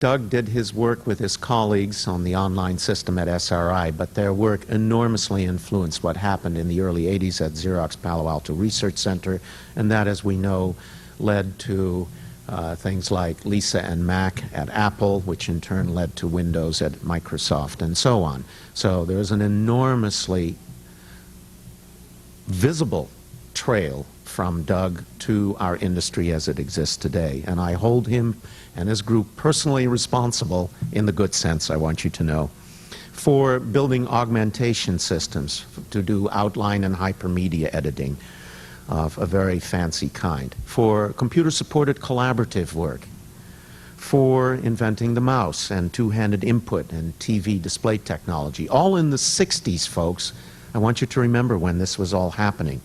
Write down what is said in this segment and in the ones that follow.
Doug did his work with his colleagues on the online system at SRI, but their work enormously influenced what happened in the early 80s at Xerox Palo Alto Research Center, and that, as we know, led to things like Lisa and Mac at Apple, which in turn led to Windows at Microsoft, and so on. So there's an enormously visible trail from Doug to our industry as it exists today. And I hold him and his group personally responsible, in the good sense, I want you to know, for building augmentation systems to do outline and hypermedia editing of a very fancy kind, for computer-supported collaborative work, for inventing the mouse and two-handed input and TV display technology, all in the 60s, folks. I want you to remember when this was all happening.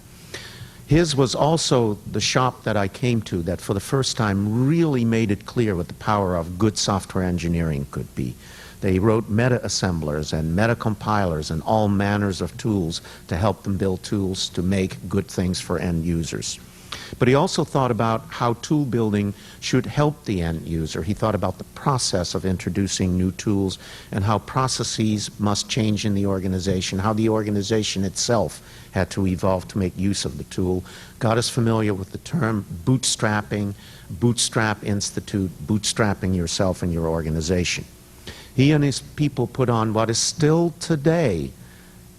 His was also the shop that I came to that for the first time really made it clear what the power of good software engineering could be. They wrote meta-assemblers and meta-compilers and all manners of tools to help them build tools to make good things for end users. But he also thought about how tool building should help the end user. He thought about the process of introducing new tools and how processes must change in the organization, how the organization itself had to evolve to make use of the tool. Got us familiar with the term bootstrapping, Bootstrap Institute, bootstrapping yourself and your organization. He and his people put on what is still today,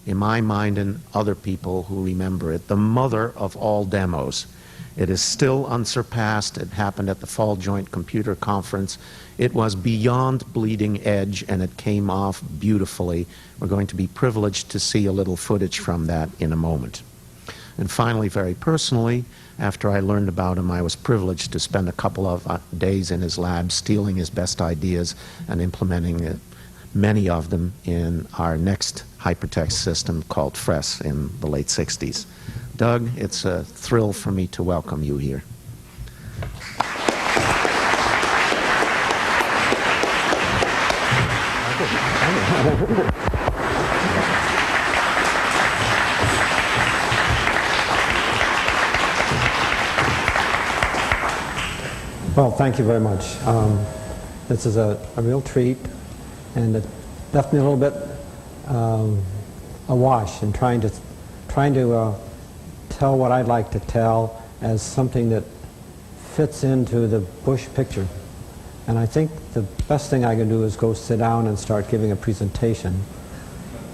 in my mind and other people who remember it, the mother of all demos. It is still unsurpassed. It happened at the Fall Joint Computer Conference. It was beyond bleeding edge, and it came off beautifully. We're going to be privileged to see a little footage from that in a moment. And finally, very personally, after I learned about him, I was privileged to spend a couple of days in his lab stealing his best ideas and implementing many of them in our next hypertext system called FRES in the late 60s. Doug, it's a thrill for me to welcome you here. Well, thank you very much. This is a real treat, and it left me a little bit awash in trying to tell what I'd like to tell as something that fits into the Bush picture. And I think the best thing I can do is go sit down and start giving a presentation.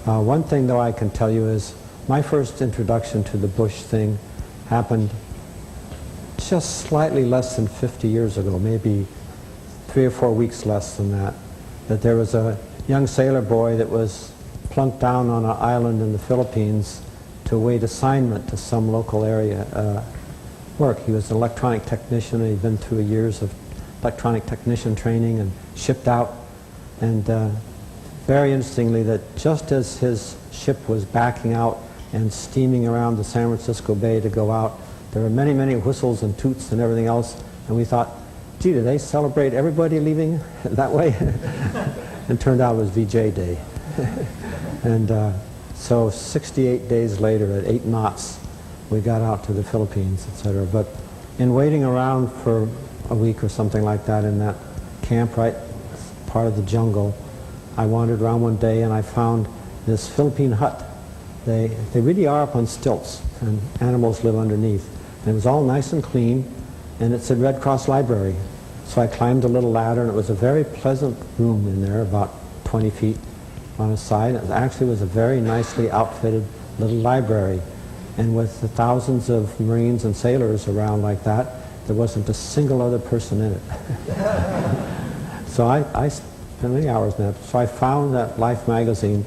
One thing, though, I can tell you is my first introduction to the Bush thing happened just slightly less than 50 years ago, maybe 3 or 4 weeks less than that, that there was a young sailor boy that was plunked down on an island in the Philippines to await assignment to some local area work. He was an electronic technician, and he'd been through years of electronic technician training and shipped out. And very interestingly, that just as his ship was backing out and steaming around the San Francisco Bay to go out, there were many, many whistles and toots and everything else, and we thought, gee, do they celebrate everybody leaving that way? And turned out it was VJ Day. And so 68 days later, at 8 knots, we got out to the Philippines, etc. But in waiting around for a week or something like that in that camp, right, part of the jungle, I wandered around one day and I found this Philippine hut. They really are up on stilts, and animals live underneath. And it was all nice and clean, and it said Red Cross Library. So I climbed a little ladder, and it was a very pleasant room in there, about 20 feet on a side. It actually was a very nicely outfitted little library. And with the thousands of Marines and sailors around like that, there wasn't a single other person in it. So I spent many hours in that. So I found that Life magazine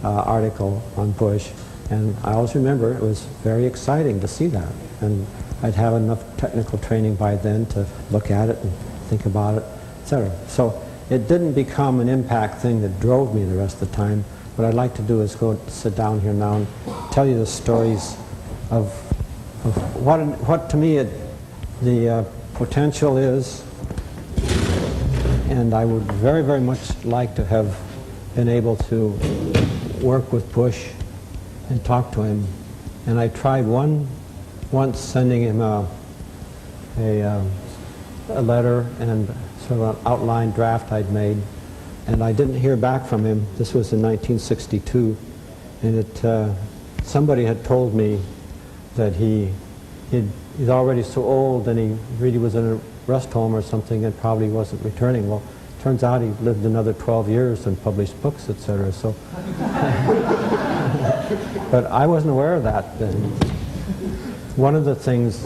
article on Bush, and I always remember it was very exciting to see that. And I'd have enough technical training by then to look at it and think about it, etc. So it didn't become an impact thing that drove me the rest of the time. What I'd like to do is go sit down here now and tell you the stories of what to me the potential is. And I would very, very much like to have been able to work with Bush and talk to him. And I tried once sending him a letter and sort of an outline draft I'd made, and I didn't hear back from him. This was in 1962, and somebody had told me that he's already so old and he really was in a rest home or something and probably wasn't returning. Well, turns out he lived another 12 years and published books, etc. So, but I wasn't aware of that. One of the things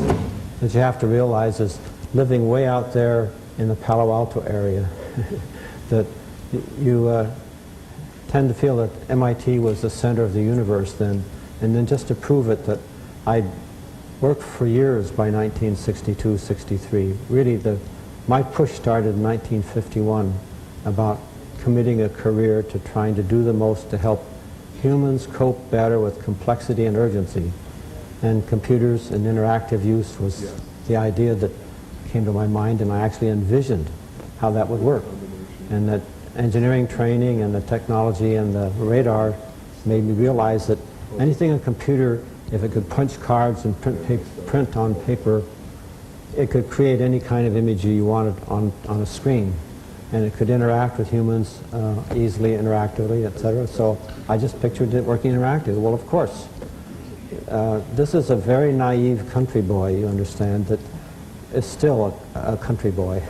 that you have to realize is living way out there in the Palo Alto area, that you tend to feel that MIT was the center of the universe then, and then just to prove it, that I'd worked for years by 1962, 63. Really, my push started in 1951 about committing a career to trying to do the most to help humans cope better with complexity and urgency. And computers and interactive use was the idea that came to my mind, and I actually envisioned how that would work. And that engineering training and the technology and the radar made me realize that anything in a computer, if it could punch cards and print on paper, it could create any kind of image you wanted on a screen. And it could interact with humans easily, interactively, etc. So I just pictured it working interactively. Well, of course. This is a very naive country boy, you understand, that is still a country boy.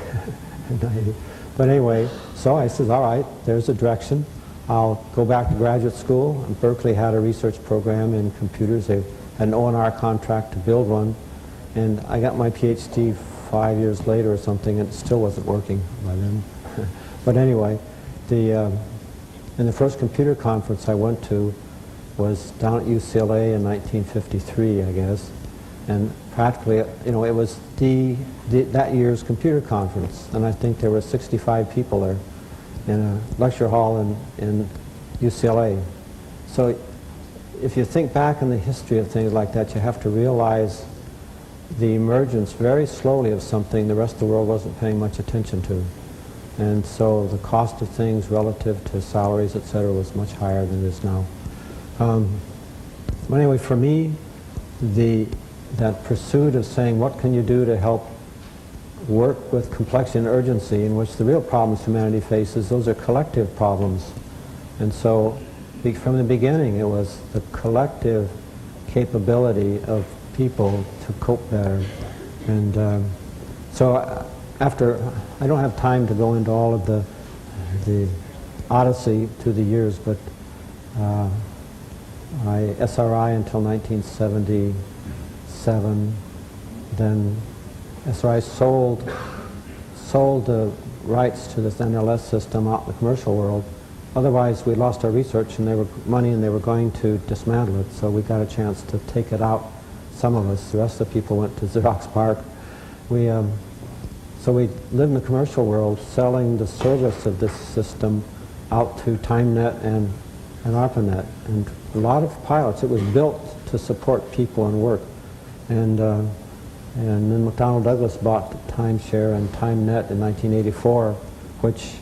But anyway, so I said, all right, there's a direction. I'll go back to graduate school. Berkeley had a research program in computers. They had an O&R contract to build one. And I got my PhD 5 years later or something, and it still wasn't working by then. But anyway, in the first computer conference I went to was down at UCLA in 1953, I guess. And practically, it was that year's computer conference. And I think there were 65 people there in a lecture hall in UCLA. So if you think back in the history of things like that, you have to realize the emergence very slowly of something the rest of the world wasn't paying much attention to. And so the cost of things relative to salaries, etc., was much higher than it is now. Anyway, for me, that pursuit of saying, what can you do to help work with complexity and urgency, in which the real problems humanity faces, those are collective problems. And so from the beginning, it was the collective capability of people to cope better. And so I don't have time to go into all of the odyssey through the years, but I SRI until 1977, then SRI sold the rights to this NLS system out in the commercial world. Otherwise, we lost our research and they were going to dismantle it, so we got a chance to take it out, some of us. The rest of the people went to Xerox PARC. So we lived in the commercial world selling the service of this system out to TimeNet and ARPANET. And a lot of pilots, it was built to support people and work. And then McDonnell Douglas bought Timeshare and TimeNet in 1984, which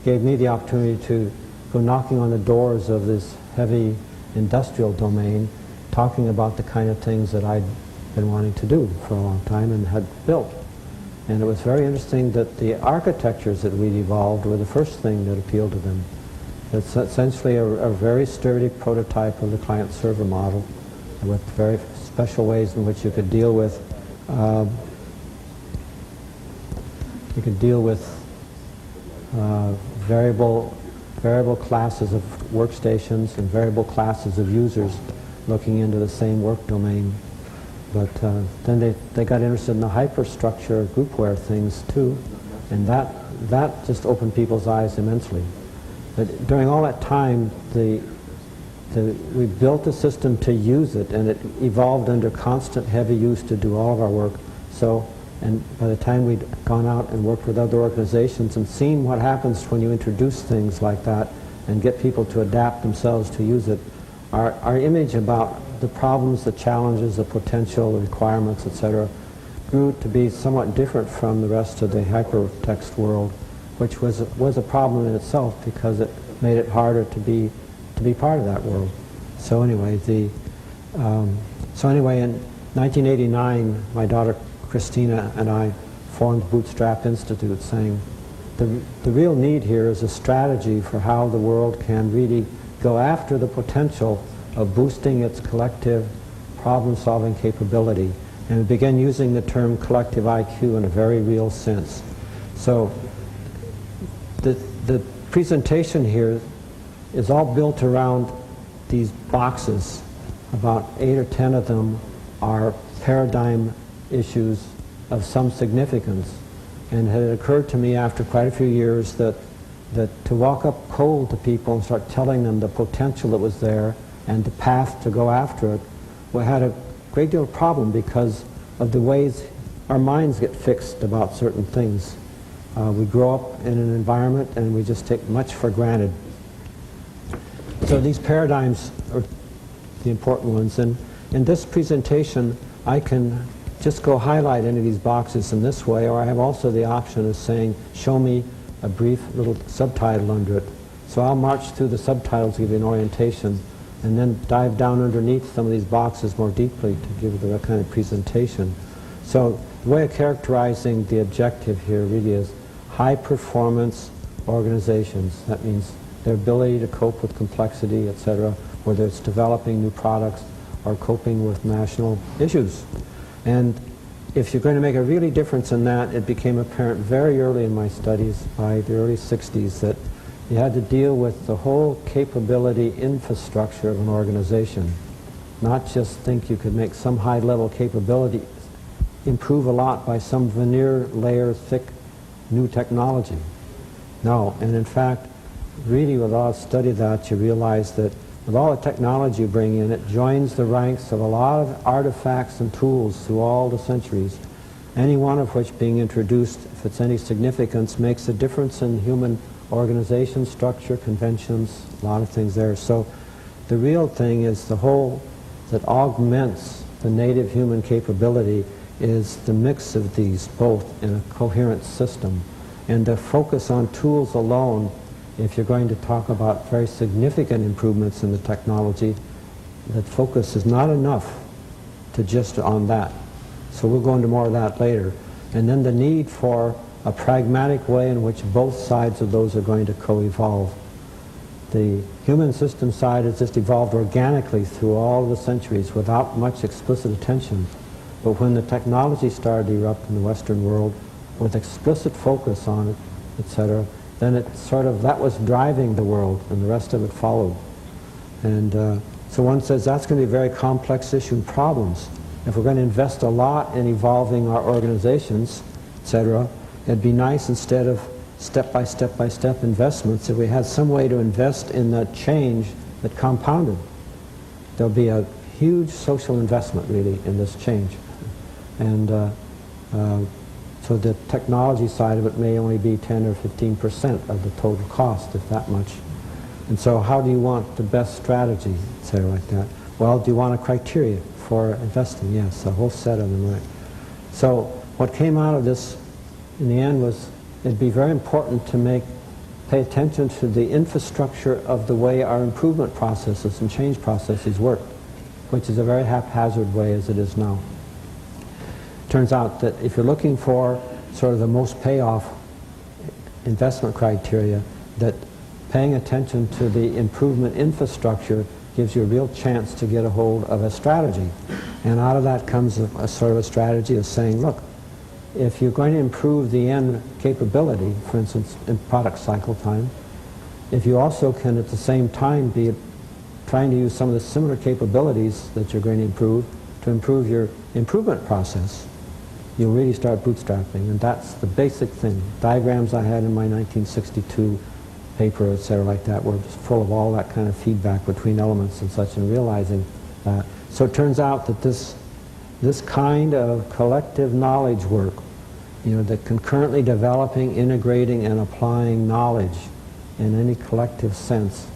gave me the opportunity to go knocking on the doors of this heavy industrial domain, talking about the kind of things that I'd been wanting to do for a long time and had built. And it was very interesting that the architectures that we'd evolved were the first thing that appealed to them. It's essentially a very sturdy prototype of the client-server model with very special ways in which you could deal with variable classes of workstations and variable classes of users looking into the same work domain. But then they got interested in the hyperstructure groupware things too, and that just opened people's eyes immensely. But during all that time, we built a system to use it, and it evolved under constant heavy use to do all of our work. So, and by the time we'd gone out and worked with other organizations and seen what happens when you introduce things like that and get people to adapt themselves to use it, our image about the problems, the challenges, the potential, the requirements, etc., grew to be somewhat different from the rest of the hypertext world, which was a problem in itself because it made it harder to be part of that world. So anyway, in 1989, my daughter Christina and I formed Bootstrap Institute, saying, the real need here is a strategy for how the world can really go after the potential of boosting its collective problem-solving capability, and begin using the term collective IQ in a very real sense. So the presentation here is all built around these boxes. About 8 or 10 of them are paradigm issues of some significance. And it had occurred to me after quite a few years that to walk up cold to people and start telling them the potential that was there and the path to go after it, we had a great deal of problem because of the ways our minds get fixed about certain things. We grow up in an environment and we just take much for granted. So these paradigms are the important ones. And in this presentation, I can just go highlight any of these boxes in this way, or I have also the option of saying, show me a brief little subtitle under it. So I'll march through the subtitles to give you an orientation, and then dive down underneath some of these boxes more deeply to give you the kind of presentation. So the way of characterizing the objective here really is high performance organizations. That means their ability to cope with complexity, etc., whether it's developing new products or coping with national issues. And if you're going to make a really difference in that, it became apparent very early in my studies, by the early 60s, that you had to deal with the whole capability infrastructure of an organization. Not just think you could make some high-level capability improve a lot by some veneer layer thick new technology. No, and in fact, really with all study that, you realize that with all the technology you bring in, it joins the ranks of a lot of artifacts and tools through all the centuries, any one of which being introduced, if it's any significance, makes a difference in human organization, structure, conventions, a lot of things there. So the real thing is the whole that augments the native human capability is the mix of these both in a coherent system. And the focus on tools alone, if you're going to talk about very significant improvements in the technology, that focus is not enough to just on that. So we'll go into more of that later. And then the need for a pragmatic way in which both sides of those are going to co-evolve. The human system side has just evolved organically through all the centuries without much explicit attention. But when the technology started to erupt in the Western world with explicit focus on it, etc., then it sort of, that was driving the world, and the rest of it followed. And so one says that's going to be a very complex issue and problems. If we're going to invest a lot in evolving our organizations, etc., it'd be nice instead of step-by-step investments if we had some way to invest in that change that compounded. There'll be a huge social investment really in this change. And so the technology side of it may only be 10 or 15% of the total cost, if that much. And so how do you want the best strategy, etc., like that? Well, do you want a criteria for investing? Yes, a whole set of them, right? So what came out of this in the end was it'd be very important to pay attention to the infrastructure of the way our improvement processes and change processes work, which is a very haphazard way as it is now. Turns out that if you're looking for sort of the most payoff investment criteria, that paying attention to the improvement infrastructure gives you a real chance to get a hold of a strategy. And out of that comes a sort of a strategy of saying, look, if you're going to improve the end capability, for instance, in product cycle time, if you also can at the same time be trying to use some of the similar capabilities that you're going to improve your improvement process, you'll really start bootstrapping. And that's the basic thing. Diagrams I had in my 1962 paper, etc., like that, were just full of all that kind of feedback between elements and such, and realizing that. So it turns out that this kind of collective knowledge work, the concurrently developing, integrating, and applying knowledge in any collective sense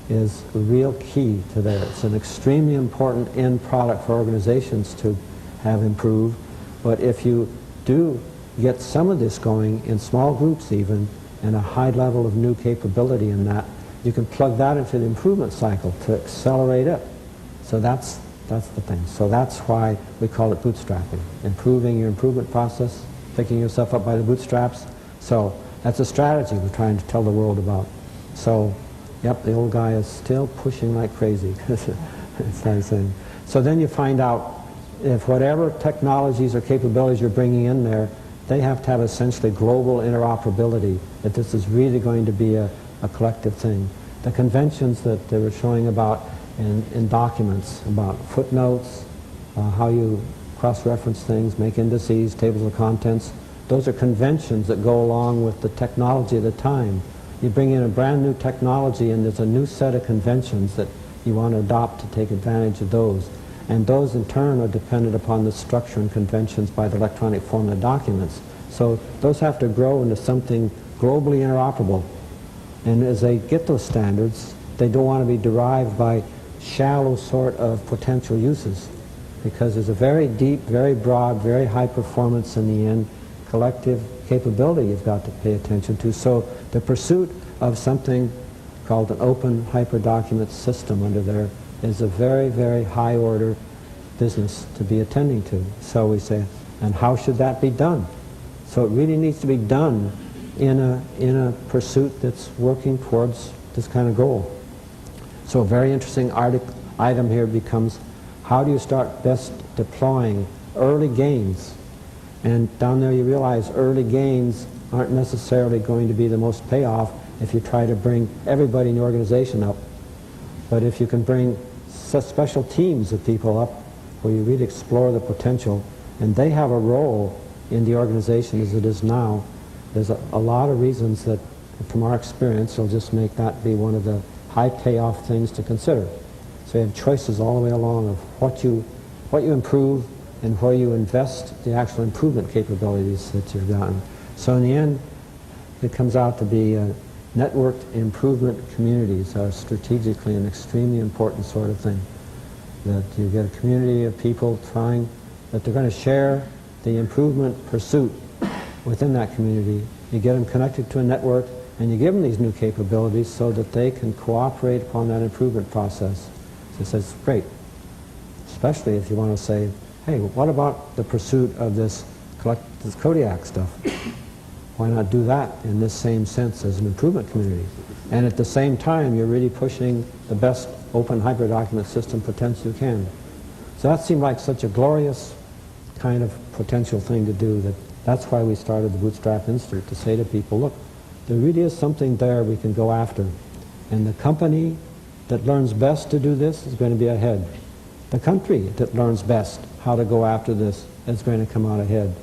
is a real key to that. It's an extremely important end product for organizations to have improved. But if you do get some of this going in small groups even, and a high level of new capability in that, you can plug that into the improvement cycle to accelerate it. So that's the thing. So that's why we call it bootstrapping. Improving your improvement process, picking yourself up by the bootstraps. So That's a strategy we're trying to tell the world about. So, yep, the old guy is still pushing like crazy. It's nice thing. So then you find out if whatever technologies or capabilities you're bringing in there, they have to have essentially global interoperability, that this is really going to be a collective thing. The conventions that they were showing about in documents, about footnotes, how you cross-reference things, make indices, tables of contents, those are conventions that go along with the technology of the time. You bring in a brand new technology and there's a new set of conventions that you want to adopt to take advantage of those. And those in turn are dependent upon the structure and conventions by the electronic form of the documents. So those have to grow into something globally interoperable. And as they get those standards, they don't want to be derived by shallow sort of potential uses, because there's a very deep, very broad, very high performance in the end collective capability you've got to pay attention to. So the pursuit of something called an open hyperdocument system under there is a very, very high order business to be attending to. So we say, and how should that be done? So it really needs to be done in a pursuit that's working towards this kind of goal. So a very interesting item here becomes, how do you start best deploying early gains? And down there you realize early gains aren't necessarily going to be the most payoff if you try to bring everybody in the organization up. But if you can bring special teams of people up where you really explore the potential, and they have a role in the organization as it is now, there's a lot of reasons that, from our experience, will just make that be one of the high payoff things to consider. So you have choices all the way along of what you improve and where you invest the actual improvement capabilities that you've gotten. So in the end, it comes out to be networked improvement communities are strategically an extremely important sort of thing. That you get a community of people trying, that they're going to share the improvement pursuit within that community. You get them connected to a network, and you give them these new capabilities so that they can cooperate upon that improvement process. So it says, great. Especially if you want to say, hey, what about the pursuit of this Kodiak stuff? Why not do that in this same sense as an improvement community? And at the same time, you're really pushing the best open hyperdocument system potential you can. So that seemed like such a glorious kind of potential thing to do, that's why we started the Bootstrap Institute, to say to people, look, there really is something there we can go after. And the company that learns best to do this is going to be ahead. The country that learns best how to go after this is going to come out ahead.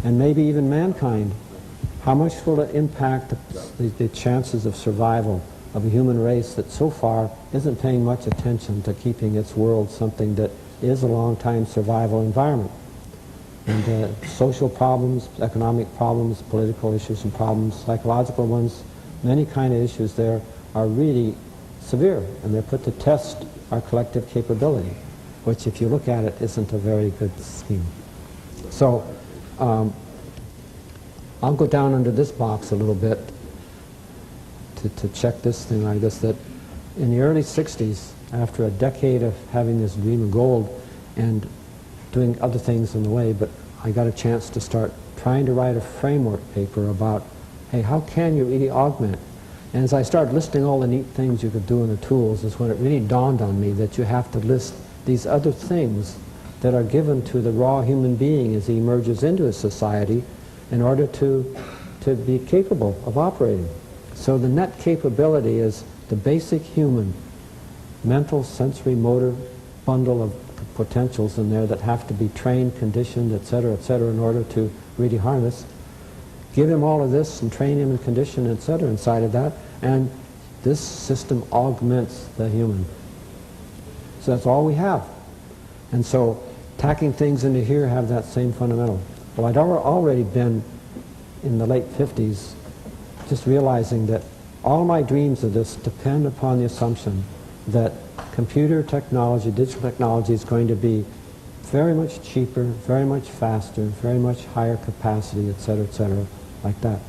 And maybe even mankind. How much will it impact the chances of survival of a human race that so far isn't paying much attention to keeping its world something that is a long-time survival environment? And social problems, economic problems, political issues and problems, psychological ones, many kind of issues there are really severe, and they're put to test our collective capability, which, if you look at it, isn't a very good scheme. So I'll go down under this box a little bit to check this thing like this, that in the early 60s, after a decade of having this dream of gold and doing other things in the way, but I got a chance to start trying to write a framework paper about, hey, how can you really augment? And as I started listing all the neat things you could do in the tools, is when it really dawned on me that you have to list these other things that are given to the raw human being as he emerges into a society in order to be capable of operating. So the net capability is the basic human mental, sensory, motor bundle of potentials in there that have to be trained, conditioned, etc., in order to really harness. Give him all of this and train him and condition, etc., inside of that, and this system augments the human. So that's all we have. And so tacking things into here have that same fundamental. Well, I'd already been in the late 50s just realizing that all my dreams of this depend upon the assumption that computer technology, digital technology is going to be very much cheaper, very much faster, very much higher capacity, etc., like that.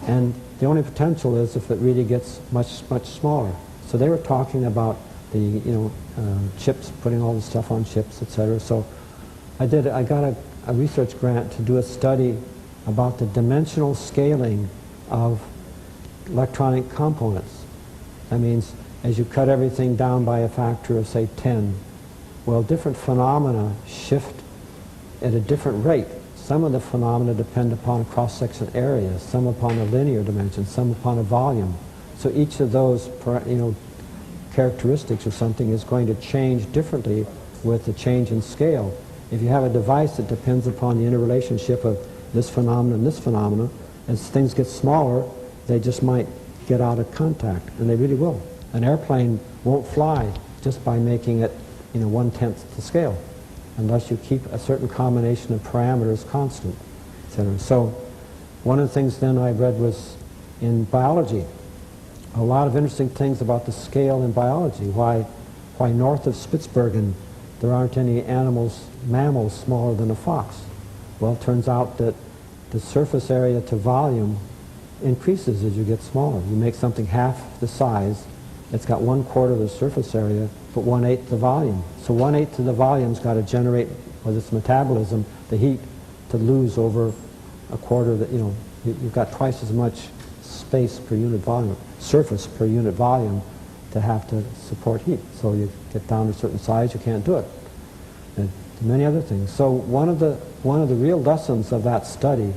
And the only potential is if it really gets much, much smaller. So they were talking about the, chips, putting all the stuff on chips, etc. So I got a research grant to do a study about the dimensional scaling of electronic components. That means as you cut everything down by a factor of, say, 10, well, different phenomena shift at a different rate. Some of the phenomena depend upon cross-section area, some upon a linear dimension, some upon a volume. So each of those, characteristics of something is going to change differently with the change in scale. If you have a device that depends upon the interrelationship of this phenomenon and this phenomenon, as things get smaller, they just might get out of contact, and they really will. An airplane won't fly just by making it, 1/10 the scale, unless you keep a certain combination of parameters constant, etc. So one of the things then I read was in biology, a lot of interesting things about the scale in biology, why north of Spitsbergen there aren't any mammals smaller than a fox. Well, it turns out that the surface area to volume increases as you get smaller. You make something half the size, it's got 1/4 of the surface area, but 1/8 the volume. So 1/8 of the volume's got to generate, with its metabolism, the heat to lose over a quarter that, you've got twice as much space per unit volume, surface per unit volume, to have to support heat. So you get down to a certain size, you can't do it. And many other things. So one of the real lessons of that study,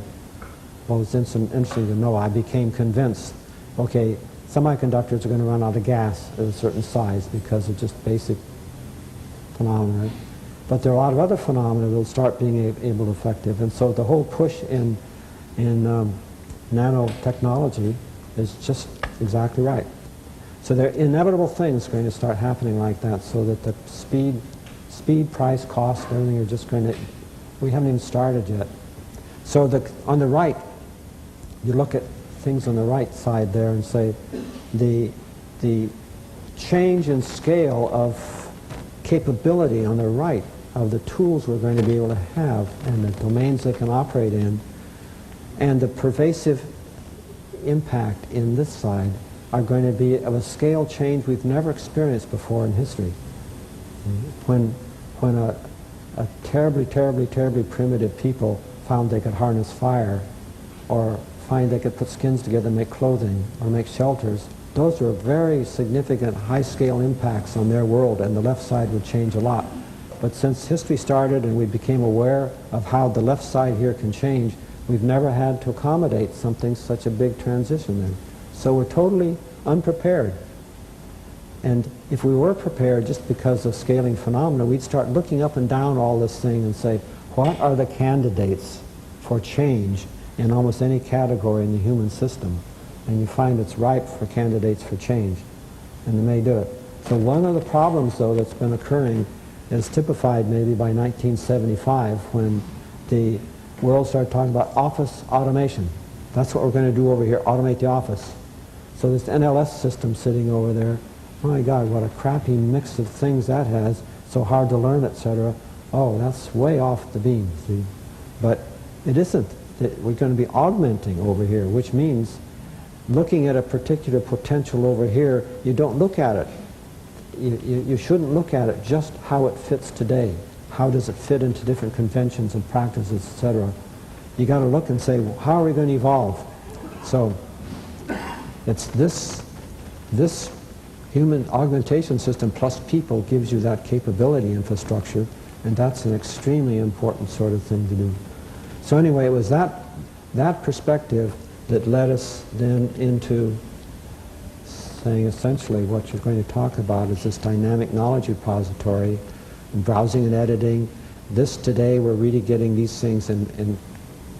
well, it's interesting to know, I became convinced, okay, semiconductors are going to run out of gas at a certain size because of just basic phenomena, right? But there are a lot of other phenomena that will start being able to effective. And so the whole push in nanotechnology is just exactly right. So there are inevitable things going to start happening like that, so that the speed, price, cost, everything are just going to, we haven't even started yet. So on the right, you look at things on the right side there and say the change in scale of capability on the right of the tools we're going to be able to have and the domains they can operate in, and the pervasive impact in this side are going to be of a scale change we've never experienced before in history. When a terribly, terribly, terribly primitive people found they could harness fire, or find they could put skins together and make clothing, or make shelters, those are very significant high-scale impacts on their world, and the left side would change a lot. But since history started and we became aware of how the left side here can change, we've never had to accommodate something such a big transition then. So we're totally unprepared. And if we were prepared just because of scaling phenomena, we'd start looking up and down all this thing and say, what are the candidates for change in almost any category in the human system? And you find it's ripe for candidates for change, and they may do it. So one of the problems, though, that's been occurring is typified maybe by 1975, when the world started talking about office automation. That's what we're going to do over here, automate the office. So this NLS system sitting over there, my God, what a crappy mix of things that has, so hard to learn, etc. Oh, that's way off the beam, see? But it isn't. We're going to be augmenting over here, which means looking at a particular potential over here, you don't look at it. You shouldn't look at it just how it fits today. How does it fit into different conventions and practices, etc. You got to look and say, well, how are we going to evolve? So it's this human augmentation system plus people gives you that capability infrastructure, and that's an extremely important sort of thing to do. So anyway, it was that perspective that led us then into saying essentially what you're going to talk about is this dynamic knowledge repository, and browsing and editing. This today, we're really getting these things in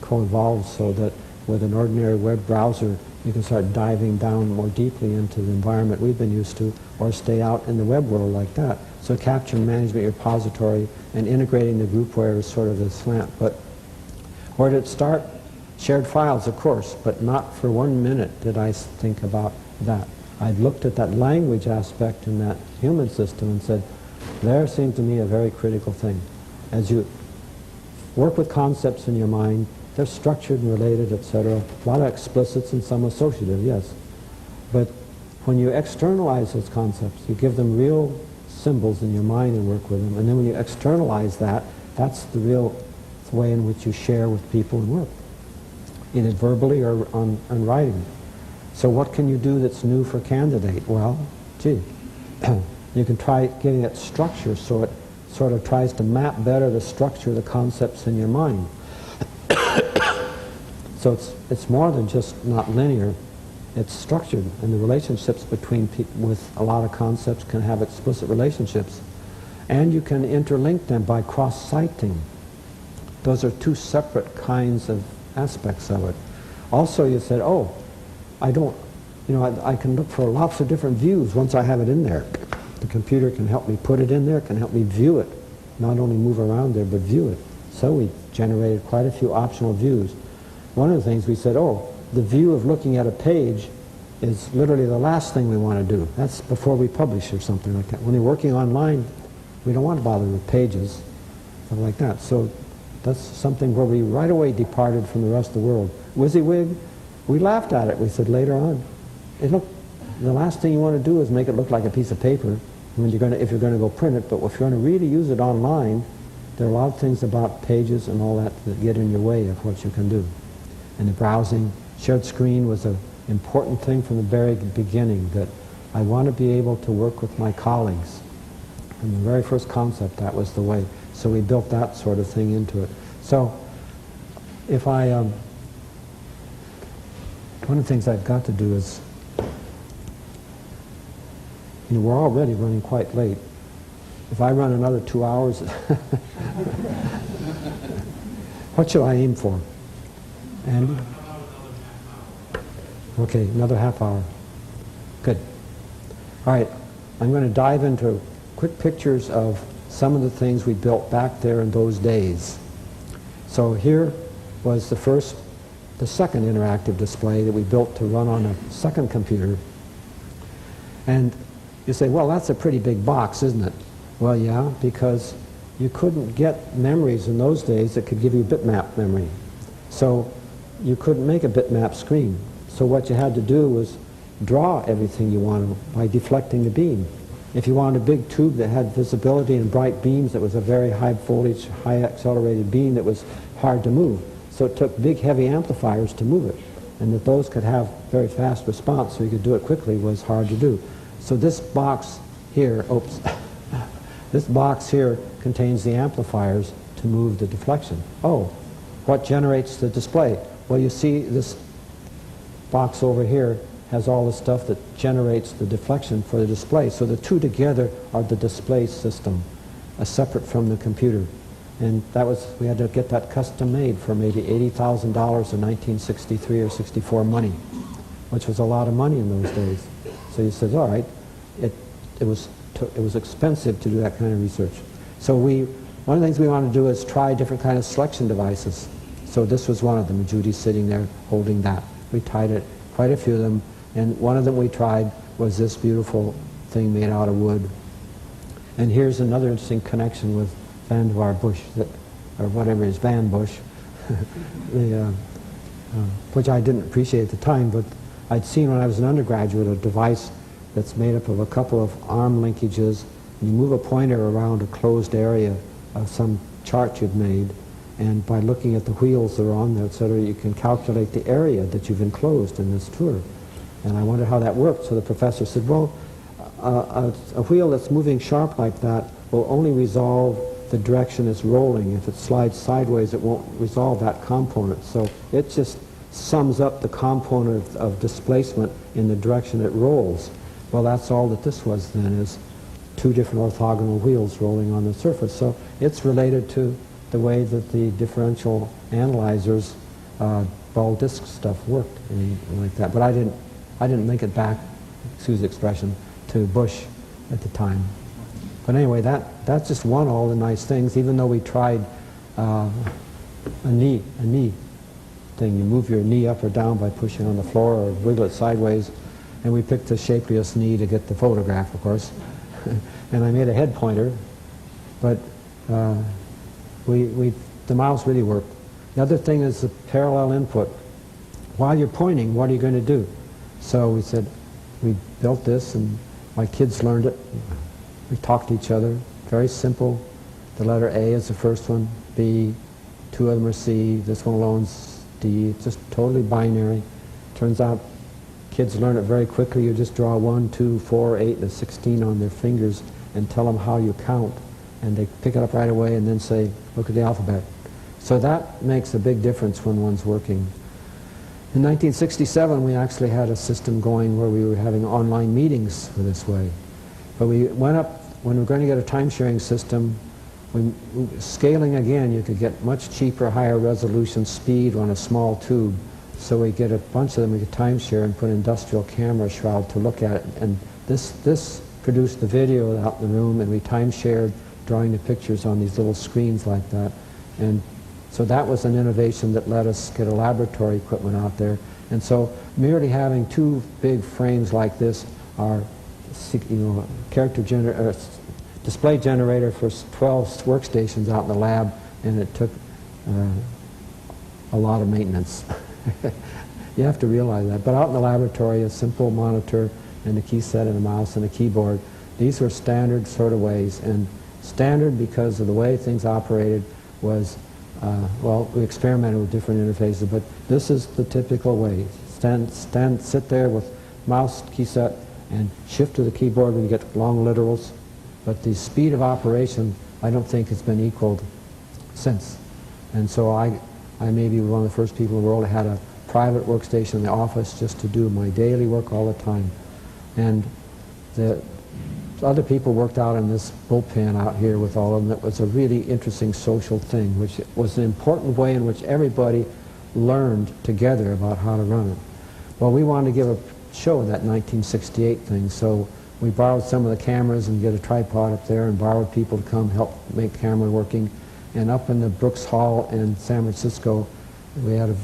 co-evolved so that with an ordinary web browser, you can start diving down more deeply into the environment we've been used to, or stay out in the web world like that. So capture and management repository and integrating the groupware is sort of the slant. But where did it start? Shared files, of course, but not for 1 minute did I think about that. I looked at that language aspect in that human system and said, there seems to me a very critical thing. As you work with concepts in your mind, they're structured and related, etc. A lot of explicits and some associative, yes. But when you externalize those concepts, you give them real symbols in your mind and work with them. And then when you externalize that, that's the real way in which you share with people and work, either verbally or on writing. So what can you do that's new for candidate? Well, gee, you can try giving it structure so it sort of tries to map better the structure of the concepts in your mind. So it's more than just not linear, it's structured, and the relationships between people with a lot of concepts can have explicit relationships. And you can interlink them by cross-citing. Those are two separate kinds of aspects of it. Also, you said, oh, I can look for lots of different views once I have it in there. The computer can help me put it in there, can help me view it. Not only move around there, but view it. So we generated quite a few optional views. One of the things we said, oh, the view of looking at a page is literally the last thing we want to do. That's before we publish or something like that. When you're working online, we don't want to bother with pages, something like that. So that's something where we right away departed from the rest of the world. WYSIWYG, we laughed at it. We said later on, the last thing you want to do is make it look like a piece of paper when if you're going to go print it. But if you're going to really use it online, there are a lot of things about pages and all that get in your way of what you can do. And the browsing, shared screen was an important thing from the very beginning, that I want to be able to work with my colleagues. From the very first concept, that was the way. So we built that sort of thing into it. So if one of the things I've got to do is, we're already running quite late. If I run another 2 hours, what should I aim for? Andy? Okay, another half hour. Good. All right, I'm going to dive into quick pictures of some of the things we built back there in those days. So here was the second interactive display that we built to run on a second computer. And you say, well, that's a pretty big box, isn't it? Well, yeah, because you couldn't get memories in those days that could give you bitmap memory. So you couldn't make a bitmap screen. So what you had to do was draw everything you wanted by deflecting the beam. If you wanted a big tube that had visibility and bright beams, that was a very high voltage, high accelerated beam that was hard to move. So it took big heavy amplifiers to move it. And that those could have very fast response so you could do it quickly was hard to do. So this box here, this box here contains the amplifiers to move the deflection. Oh, what generates the display? Well, you see this box over here has all the stuff that generates the deflection for the display. So the two together are the display system, separate from the computer. And we had to get that custom made for maybe $80,000 in 1963 or 64 money, which was a lot of money in those days. So you said, all right, it was expensive to do that kind of research. So one of the things we wanted to do is try different kind of selection devices. So this was one of them. Judy's sitting there holding that. We tried it, quite a few of them, and one of them we tried was this beautiful thing made out of wood. And here's another interesting connection with Vannevar Bush, or whatever it is, Van Bush, which I didn't appreciate at the time, but I'd seen when I was an undergraduate a device that's made up of a couple of arm linkages. You move a pointer around a closed area of some chart you've made, and by looking at the wheels that are on there, etc., you can calculate the area that you've enclosed in this tour. And I wondered how that worked. So the professor said, well, a wheel that's moving sharp like that will only resolve the direction it's rolling. If it slides sideways, it won't resolve that component. So it just sums up the component of displacement in the direction it rolls. Well, that's all that this was then, is two different orthogonal wheels rolling on the surface. So it's related to the way that the differential analyzers, ball disk stuff worked and like that. But I didn't make it back, excuse the expression, to Bush at the time. But anyway, that's just one of all the nice things, even though we tried a knee thing. You move your knee up or down by pushing on the floor or wiggle it sideways. And we picked the shapeliest knee to get the photograph, of course. And I made a head pointer, but the mouse really worked. The other thing is the parallel input. While you're pointing, what are you going to do? So we said, we built this, and my kids learned it. We talked to each other. Very simple. The letter A is the first one, B, two of them are C, this one alone's D. It's just totally binary. Turns out Kids learn it very quickly. You just draw 1, 2, 4, 8, and 16 on their fingers and tell them how you count. And they pick it up right away and then say, look at the alphabet. So that makes a big difference when one's working. In 1967, we actually had a system going where we were having online meetings this way. But we went up, when we were going to get a time-sharing system, scaling again, you could get much cheaper, higher resolution speed on a small tube. So we get a bunch of them, we could time-share and put an industrial camera shroud to look at it. And this produced the video out in the room, and we time-shared drawing the pictures on these little screens like that. And so that was an innovation that let us get a laboratory equipment out there. And so merely having 2 big frames like this are, display generator for 12 workstations out in the lab, and it took a lot of maintenance. You have to realize that. But out in the laboratory, a simple monitor and a key set and a mouse and a keyboard, these were standard sort of ways. And standard because of the way things operated was, well, we experimented with different interfaces, but this is the typical way. Sit there with mouse, key set, and shift to the keyboard when you get long literals. But the speed of operation, I don't think has been equaled since. And so I may be one of the first people in the world that had a private workstation in the office just to do my daily work all the time. And the other people worked out in this bullpen out here with all of them. That was a really interesting social thing, which was an important way in which everybody learned together about how to run it. Well, we wanted to give a show of that 1968 thing, so we borrowed some of the cameras and get a tripod up there and borrowed people to come help make camera working. And up in the Brooks Hall in San Francisco, we had a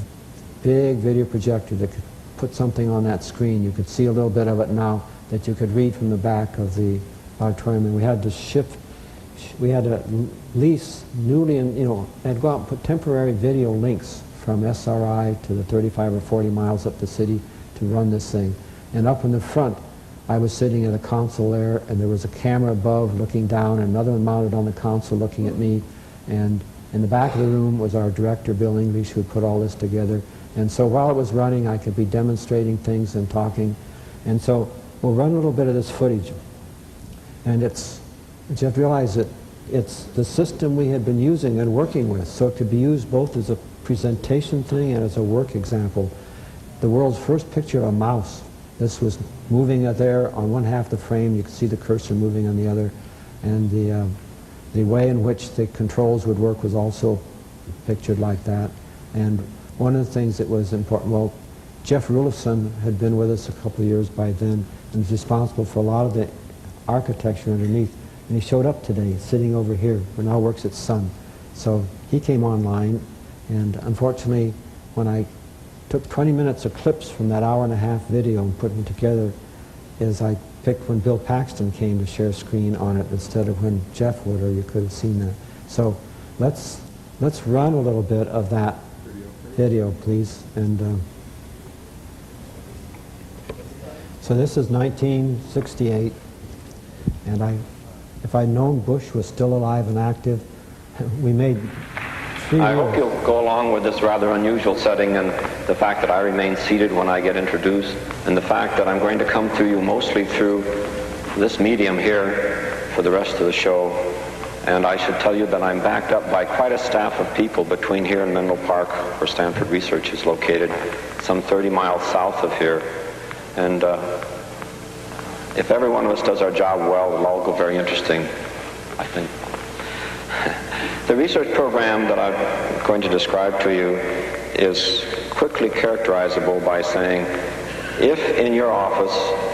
big video projector that could put something on that screen. You could see a little bit of it now that you could read from the back of the auditorium. And we had to we had to lease newly, and go out and put temporary video links from SRI to the 35 or 40 miles up the city to run this thing. And up in the front, I was sitting at a console there, and there was a camera above looking down, and another one mounted on the console looking at me. And in the back of the room was our director, Bill English, who put all this together. And so while it was running, I could be demonstrating things and talking. And so we'll run a little bit of this footage. And you have to realize that it's the system we had been using and working with. So it could be used both as a presentation thing and as a work example. The world's first picture of a mouse. This was moving there on one half the frame. You could see the cursor moving on the other. And the way in which the controls would work was also pictured like that. And one of the things that was important, well, Jeff Rulifson had been with us a couple of years by then and was responsible for a lot of the architecture underneath. And he showed up today, sitting over here, who now works at Sun. So he came online, and unfortunately, when I took 20 minutes of clips from that hour-and-a-half video and put them together, I picked when Bill Paxton came to share screen on it instead of when Jeff would, or you could have seen that. So let's run a little bit of that video, please. And so this is 1968, and if I'd known Bush was still alive and active, we made 3 I years. hope you'll go along with this rather unusual setting, and the fact that I remain seated when I get introduced, and the fact that I'm going to come to you mostly through this medium here for the rest of the show. And I should tell you that I'm backed up by quite a staff of people between here and Menlo Park, where Stanford Research is located, some 30 miles south of here. And if every one of us does our job well, it'll all go very interesting, I think. The research program that I'm going to describe to you is quickly characterizable by saying, if in your office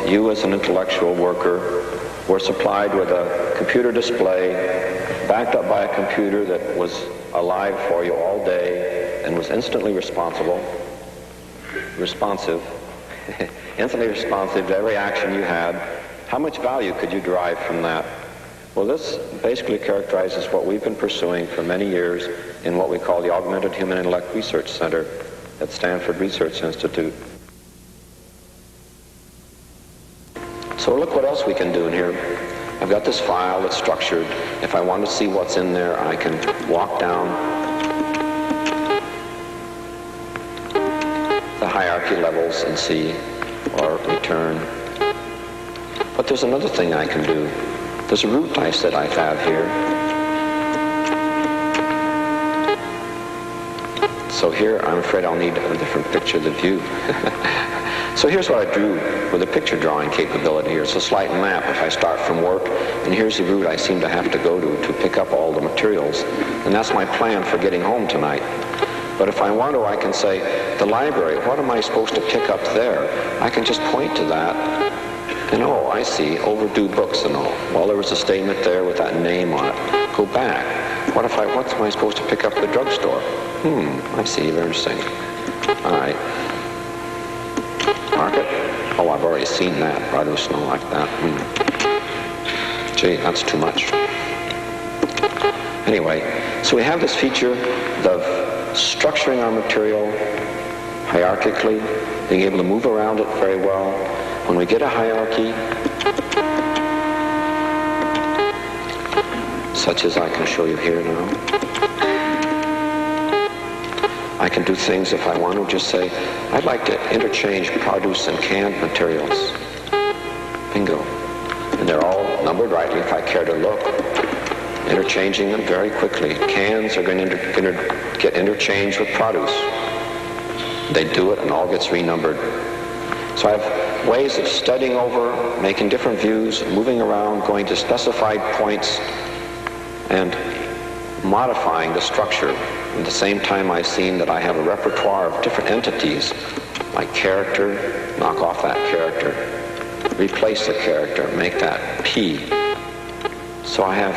you as an intellectual worker were supplied with a computer display backed up by a computer that was alive for you all day and was instantly responsive, instantly responsive to every action you had, how much value could you derive from that? Well, this basically characterizes what we've been pursuing for many years in what we call the Augmented Human Intellect Research Center at Stanford Research Institute. So look what else we can do in here. I've got this file that's structured. If I want to see what's in there, I can walk down the hierarchy levels and see or return. But there's another thing I can do. There's a root dice that I have here. So here, I'm afraid I'll need a different picture of the view. So here's what I drew with a picture drawing capability here. It's a slight map if I start from work, and here's the route I seem to have to go to pick up all the materials. And that's my plan for getting home tonight. But if I want to, I can say, the library, what am I supposed to pick up there? I can just point to that, and oh, I see, overdue books and all. Well, there was a statement there with that name on it. Go back. What am I supposed to pick up at the drugstore? I see, very interesting. All right. Market? Oh, I've already seen that. Rather snow like that. Gee, that's too much. Anyway, so we have this feature of structuring our material hierarchically, being able to move around it very well. When we get a hierarchy, such as I can show you here now, I can do things if I want to just say, I'd like to interchange produce and canned materials. Bingo. And they're all numbered rightly if I care to look. Interchanging them very quickly. Cans are going to get interchanged with produce. They do it and all gets renumbered. So I have ways of studying over, making different views, moving around, going to specified points, and modifying the structure. At the same time, I've seen that I have a repertoire of different entities, like character, knock off that character, replace the character, make that P. So I have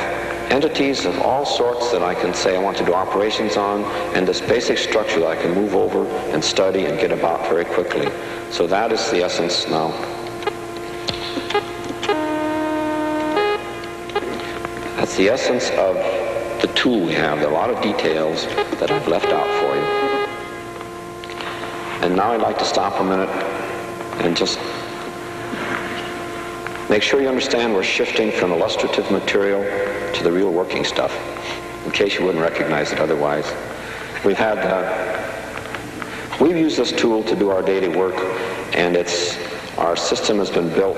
entities of all sorts that I can say I want to do operations on, and this basic structure that I can move over and study and get about very quickly. So that is the essence now. That's the essence of the tool we have. There are a lot of details that I've left out for you. And now I'd like to stop a minute and just make sure you understand we're shifting from illustrative material to the real working stuff, in case you wouldn't recognize it otherwise. We've used this tool to do our daily work, and our system has been built,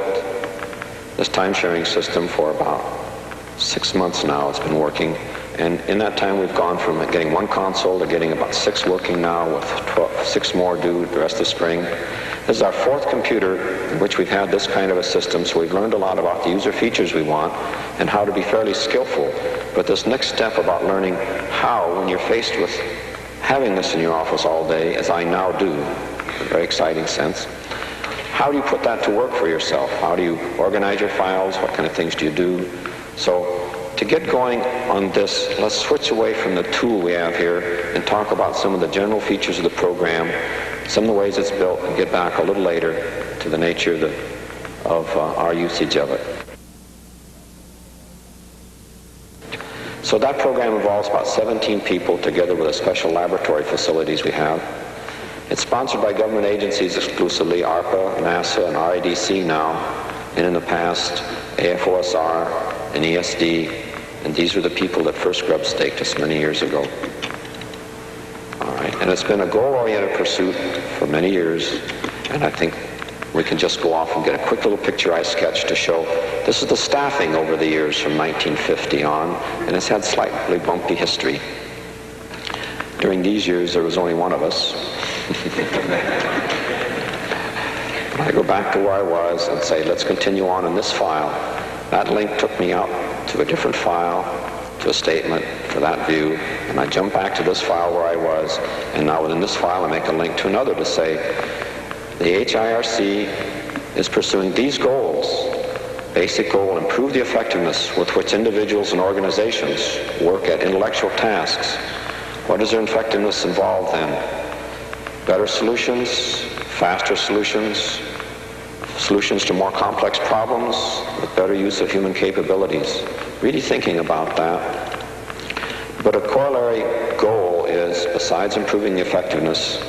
this time-sharing system, for about 6 months now. It's been working. And in that time, we've gone from getting 1 console to getting about 6 working now, with 6 more due the rest of spring. This is our 4th computer in which we've had this kind of a system, so we've learned a lot about the user features we want and how to be fairly skillful. But this next step about learning how, when you're faced with having this in your office all day, as I now do, in a very exciting sense, how do you put that to work for yourself? How do you organize your files? What kind of things do you do? So, to get going on this, let's switch away from the tool we have here and talk about some of the general features of the program, some of the ways it's built, and get back a little later to the nature of our usage of it. So that program involves about 17 people together with the special laboratory facilities we have. It's sponsored by government agencies exclusively, ARPA, NASA, and RADC now, and in the past, AFOSR and ESD, and these were the people that first grub-staked us many years ago. All right, and it's been a goal-oriented pursuit for many years, and I think we can just go off and get a quick little picture I sketched to show this is the staffing over the years from 1950 on, and it's had slightly bumpy history. During these years, there was only one of us. I go back to where I was and say, let's continue on in this file. That link took me out to a different file, to a statement for that view, and I jump back to this file where I was, and now within this file I make a link to another to say, the HIRC is pursuing these goals. Basic goal, improve the effectiveness with which individuals and organizations work at intellectual tasks. What does their effectiveness involve then? Better solutions, faster solutions, solutions to more complex problems with better use of human capabilities. Really thinking about that. But a corollary goal is, besides improving the effectiveness,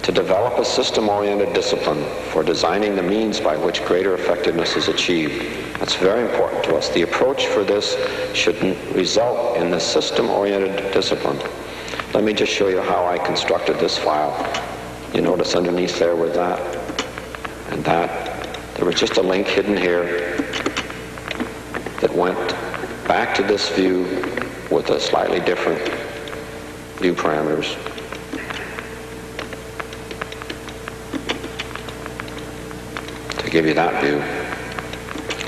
to develop a system-oriented discipline for designing the means by which greater effectiveness is achieved. That's very important to us. The approach for this should result in the system-oriented discipline. Let me just show you how I constructed this file. You notice underneath there with that. And that there was just a link hidden here that went back to this view with a slightly different view parameters. To give you that view.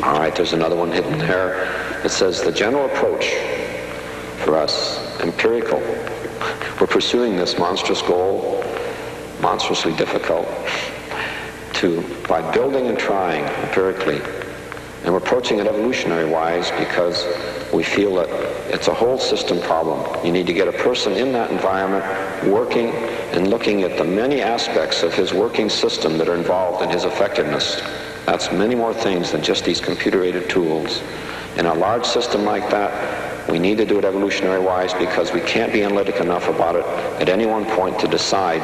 All right, there's another one hidden there. It says the general approach for us, empirical. We're pursuing this monstrous goal, monstrously difficult, by building and trying empirically. And we're approaching it evolutionary-wise because we feel that it's a whole system problem. You need to get a person in that environment working and looking at the many aspects of his working system that are involved in his effectiveness. That's many more things than just these computer-aided tools. In a large system like that, we need to do it evolutionary-wise because we can't be analytic enough about it at any one point to decide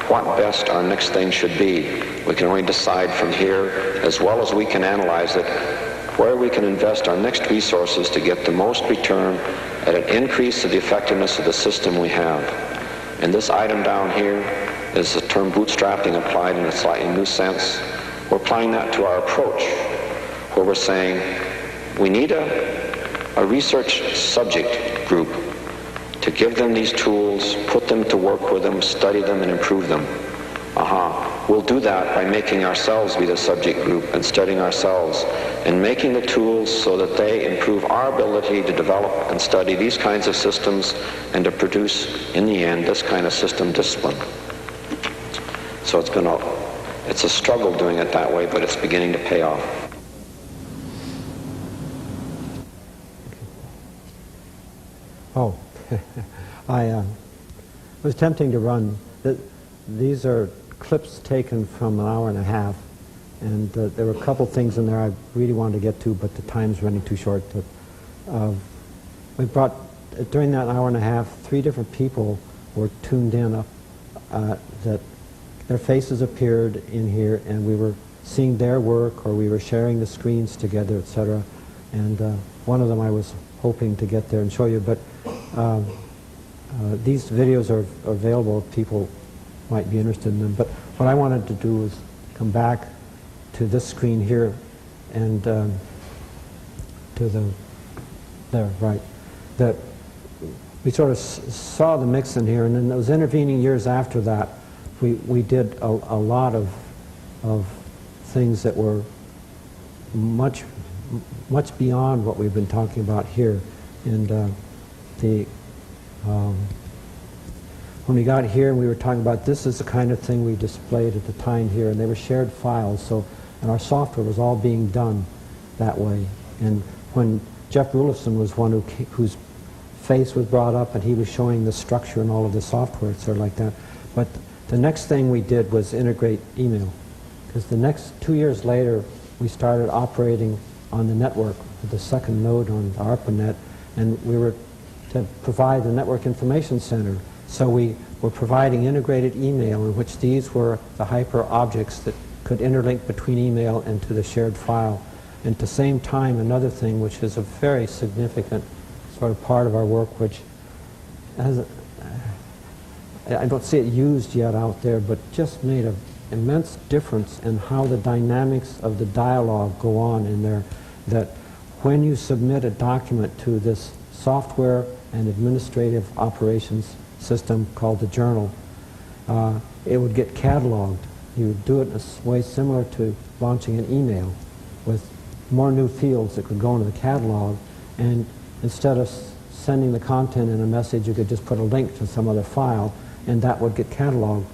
what best our next thing should be. We can only decide from here, as well as we can analyze it, where we can invest our next resources to get the most return at an increase of the effectiveness of the system we have. And this item down here is the term bootstrapping applied in a slightly new sense. We're applying that to our approach, where we're saying we need a research subject group to give them these tools, put them to work with them, study them, and improve them. We'll do that by making ourselves be the subject group and studying ourselves and making the tools so that they improve our ability to develop and study these kinds of systems and to produce, in the end, this kind of system discipline. So it's a struggle doing it that way, but it's beginning to pay off. Oh, it was tempting to run. These are clips taken from an hour and a half, and there were a couple things in there I really wanted to get to, but the time's running too short. We brought, during that hour and a half, 3 different people were tuned in that their faces appeared in here, and we were seeing their work, or we were sharing the screens together, etc. And one of them I was hoping to get there and show you, but these videos are available if people might be interested in them. But what I wanted to do was come back to this screen here and to there, right. That we sort of saw the mix in here, and in those intervening years after that, we did a lot of things that were much beyond what we've been talking about here. And when we got here and we were talking about this is the kind of thing we displayed at the time here, and they were shared files, and our software was all being done that way. And when Jeff Rulifson was one whose face was brought up, and he was showing the structure and all of the software, sort of like that. But the next thing we did was integrate email, because the next 2 years later we started operating on the network with the second node on the ARPANET, and we were to provide the Network Information Center. So we were providing integrated email, in which these were the hyper objects that could interlink between email and to the shared file. And at the same time, another thing which is a very significant sort of part of our work, which has I don't see it used yet out there, but just made an immense difference in how the dynamics of the dialogue go on in there, that when you submit a document to this software and administrative operations system called the journal, it would get cataloged. You would do it in a way similar to launching an email with more new fields that could go into the catalog, and instead of sending the content in a message, you could just put a link to some other file, and that would get cataloged.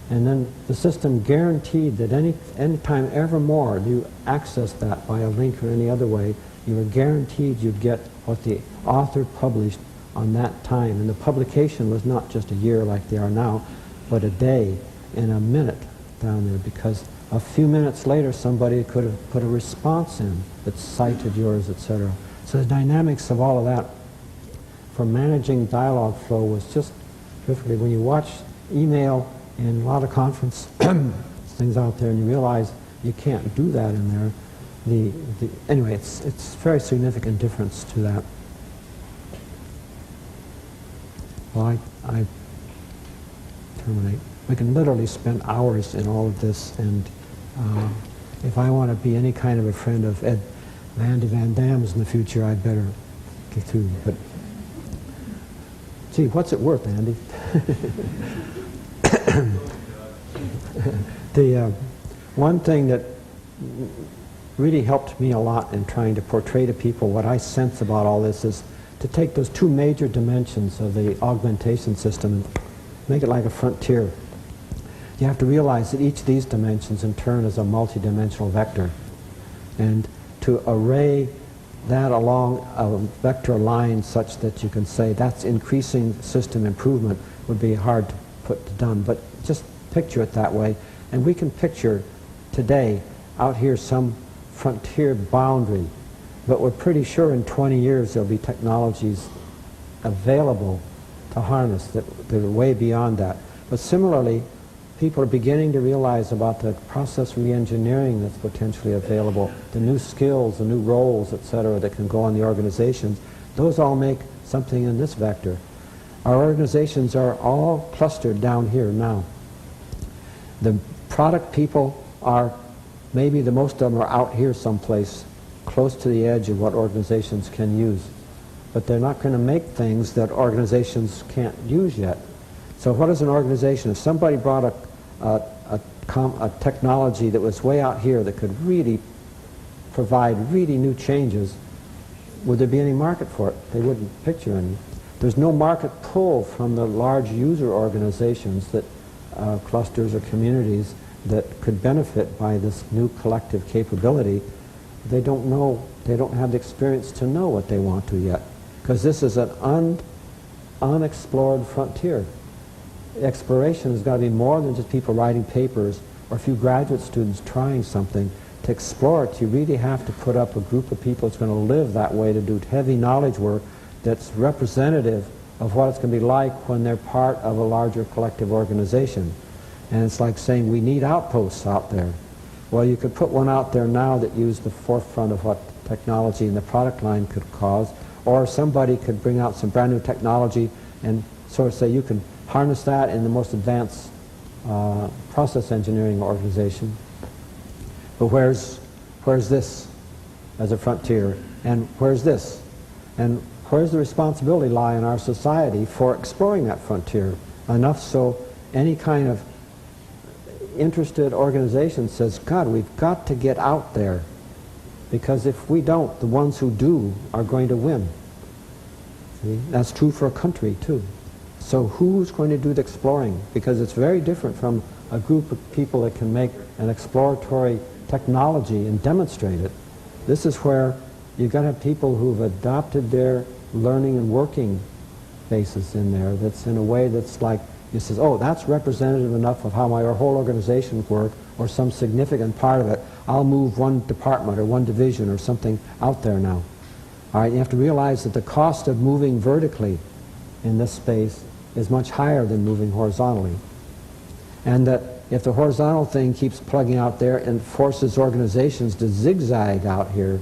And then the system guaranteed that any time ever more you access that by a link or any other way, you were guaranteed you'd get what the author published on that time. And the publication was not just a year like they are now, but a day and a minute down there, because a few minutes later somebody could have put a response in that cited yours, etc. So the dynamics of all of that for managing dialogue flow was just terrifically. When you watch email and a lot of conference things out there and you realize you can't do that in there, anyway, it's a very significant difference to that. Well, I terminate. We can literally spend hours in all of this, and If I want to be any kind of a friend of Ed Van Dam's in the future, I'd better get through. But gee, what's it worth, Andy? The one thing that really helped me a lot in trying to portray to people what I sense about all this is to take those two major dimensions of the augmentation system and make it like a frontier. You have to realize that each of these dimensions in turn is a multidimensional vector. And to array that along a vector line such that you can say that's increasing system improvement would be hard to put done. But just picture it that way. And we can picture today out here some frontier boundary. But we're pretty sure in 20 years there'll be technologies available to harness that are way beyond that. But similarly, people are beginning to realize about the process re-engineering that's potentially available, the new skills, the new roles, etc., that can go on the organizations. Those all make something in this vector. Our organizations are all clustered down here now. The product people are, maybe the most of them are out here someplace, close to the edge of what organizations can use. But they're not going to make things that organizations can't use yet. So what is an organization? If somebody brought a technology that was way out here that could really provide really new changes, would there be any market for it? They wouldn't picture any. There's no market pull from the large user organizations that clusters or communities that could benefit by this new collective capability. They don't know, they don't have the experience to know what they want to yet, because this is an unexplored frontier. Exploration has got to be more than just people writing papers or a few graduate students trying something. To explore it, you really have to put up a group of people that's going to live that way, to do heavy knowledge work that's representative of what it's going to be like when they're part of a larger collective organization. And it's like saying we need outposts out there. Well, you could put one out there now that used the forefront of what technology and the product line could cause, or somebody could bring out some brand new technology and sort of say you can harness that in the most advanced process engineering organization. But where's this as a frontier? And where's this? And where's the responsibility lie in our society for exploring that frontier enough so any kind of interested organization says, God, we've got to get out there, because if we don't, the ones who do are going to win. See? That's true for a country too. So who's going to do the exploring? Because it's very different from a group of people that can make an exploratory technology and demonstrate it. This is where you've got to have people who've adopted their learning and working basis in there, that's in a way that's like, you says, oh, that's representative enough of how my whole organization work, or some significant part of it. I'll move one department or one division or something out there now. All right, you have to realize that the cost of moving vertically in this space is much higher than moving horizontally. And that if the horizontal thing keeps plugging out there and forces organizations to zigzag out here,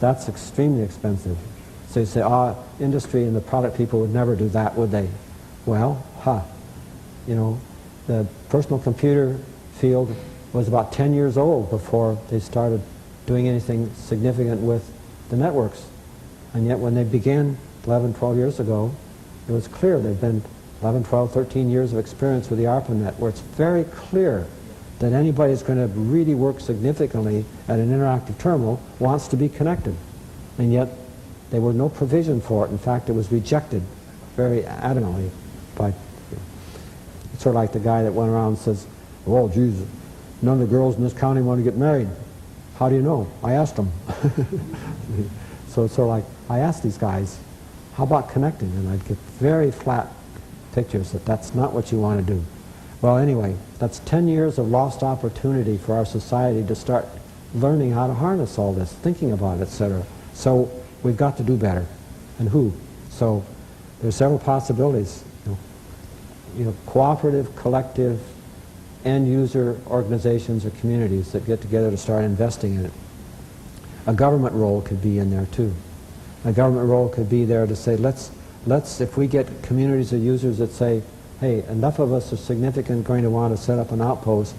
that's extremely expensive. So you say, industry and the product people would never do that, would they? Well, you know, the personal computer field was about 10 years old before they started doing anything significant with the networks. And yet when they began 11, 12 years ago, it was clear there have been 11, 12, 13 years of experience with the ARPANET, where it's very clear that anybody who's going to really work significantly at an interactive terminal wants to be connected. And yet there was no provision for it. In fact, it was rejected very adamantly by, it's sort of like the guy that went around and says, oh, geez, none of the girls in this county want to get married. How do you know? I asked them. So it's sort of like, I asked these guys, how about connecting? And I'd get very flat pictures that that's not what you want to do. Well, anyway, that's 10 years of lost opportunity for our society to start learning how to harness all this, thinking about it, etc. So we've got to do better. And who? So there's several possibilities. You know, cooperative, collective, end-user organizations or communities that get together to start investing in it. A government role could be in there too. A government role could be there to say, let's if we get communities of users that say, hey, enough of us are significant going to want to set up an outpost,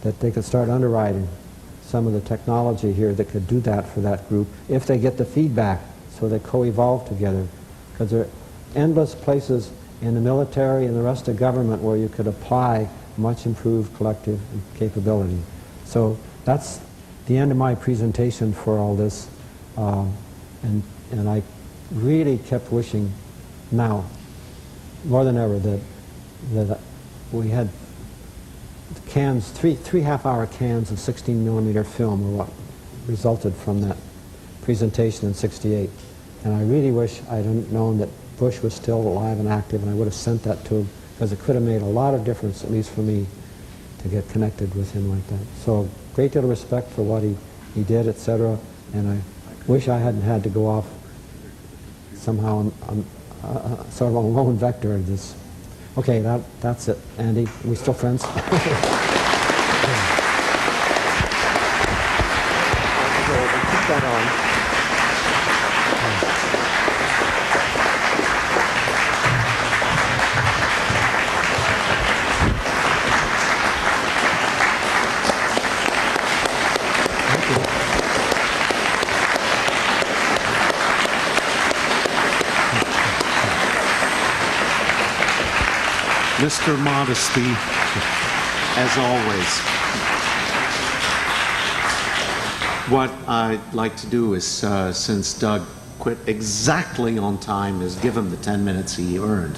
that they could start underwriting some of the technology here that could do that for that group if they get the feedback, so they co-evolve together. Because there are endless places in the military and the rest of government where you could apply much improved collective capability. So that's the end of my presentation for all this. And I really kept wishing now, more than ever, that we had cans, three half-hour cans of 16-millimeter film were what resulted from that presentation in '68. And I really wish I'd known that Bush was still alive and active, and I would have sent that to him, because it could have made a lot of difference, at least for me, to get connected with him like that. So great deal of respect for what he did, etc. And I wish I hadn't had to go off somehow on sort of a lone vector of this. Okay, that's it. Andy, are we still friends? Keep that on. Mr. Modesty, as always. What I'd like to do is, since Doug quit exactly on time, is give him the 10 minutes he earned